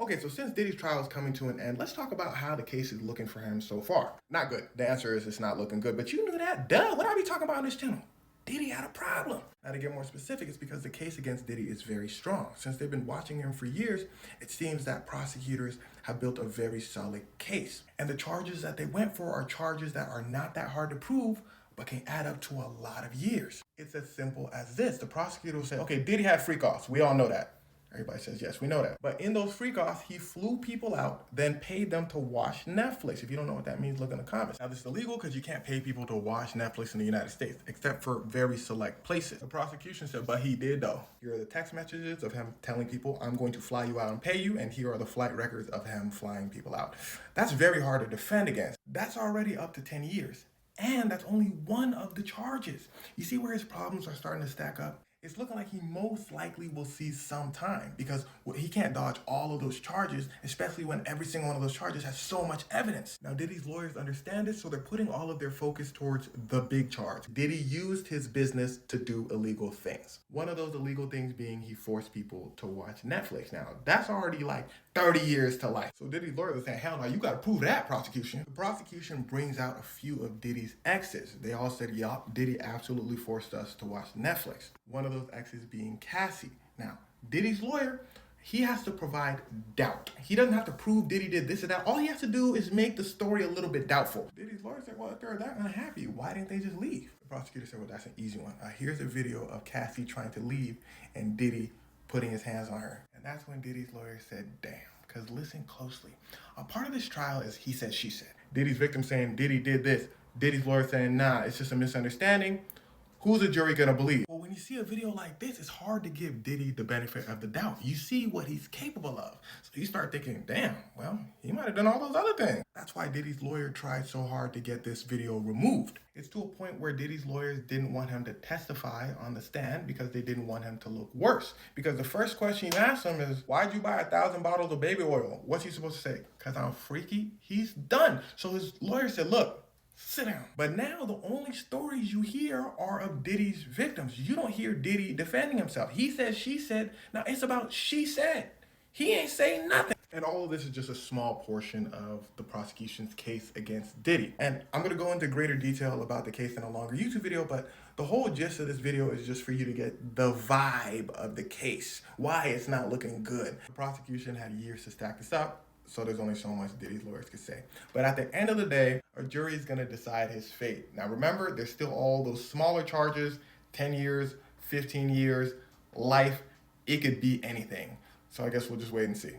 Okay, so since Diddy's trial is coming to an end, let's talk about how the case is looking for him so far. Not good. The answer is it's not looking good, but you knew that. Duh. What are we talking about on this channel? Diddy had a problem. Now, to get more specific, it's because the case against Diddy is very strong. Since they've been watching him for years, it seems that prosecutors have built a very solid case. And the charges that they went for are charges that are not that hard to prove, but can add up to a lot of years. It's as simple as this. The prosecutor will say, okay, Diddy had freak offs. We all know that. Everybody says, yes, we know that. But in those freak offs, he flew people out, then paid them to watch Netflix. If you don't know what that means, look in the comments. Now, this is illegal because you can't pay people to watch Netflix in the United States, except for very select places. The prosecution said, but he did though. Here are the text messages of him telling people, I'm going to fly you out and pay you, and here are the flight records of him flying people out. That's very hard to defend against. That's already up to 10 years. And that's only one of the charges. You see where his problems are starting to stack up? It's looking like he most likely will see some time because he can't dodge all of those charges, especially when every single one of those charges has so much evidence. Now, Diddy's lawyers understand this, so they're putting all of their focus towards the big charge. Diddy used his business to do illegal things. One of those illegal things being he forced people to watch Netflix. Now, that's already like 30 years to life. So Diddy's lawyers are saying, hell no, you gotta prove that, prosecution. The prosecution brings out a few of Diddy's exes. They all said, yup, Diddy absolutely forced us to watch Netflix. One of those exes being Cassie. Now, Diddy's lawyer, he has to provide doubt. He doesn't have to prove Diddy did this or that. All he has to do is make the story a little bit doubtful. Diddy's lawyer said, well, if they're that unhappy, why didn't they just leave? The prosecutor said, well, that's an easy one. Here's a video of Cassie trying to leave and Diddy putting his hands on her. And that's when Diddy's lawyer said, damn, because listen closely. A part of this trial is he said, she said. Diddy's victim saying Diddy did this. Diddy's lawyer saying, nah, it's just a misunderstanding. Who's the jury gonna believe? Well, when you see a video like this, it's hard to give Diddy the benefit of the doubt. You see what he's capable of. So you start thinking, damn, well, he might have done all those other things. That's why Diddy's lawyer tried so hard to get this video removed. It's to a point where Diddy's lawyers didn't want him to testify on the stand because they didn't want him to look worse. Because the first question you ask him is, why'd you buy 1,000 bottles of baby oil? What's he supposed to say? Because I'm freaky? He's done. So his lawyer said, look, sit down. But now the only stories you hear are of Diddy's victims. You don't hear Diddy defending himself. He said, she said. Now it's about she said. He ain't saying nothing. And all of this is just a small portion of the prosecution's case against Diddy. And I'm gonna go into greater detail about the case in a longer YouTube video, but the whole gist of this video is just for you to get the vibe of the case, why it's not looking good. The prosecution had years to stack this up, so there's only so much Diddy's lawyers could say. But at the end of the day, a jury is gonna decide his fate. Now remember, there's still all those smaller charges, 10 years, 15 years, life. It could be anything. So I guess we'll just wait and see.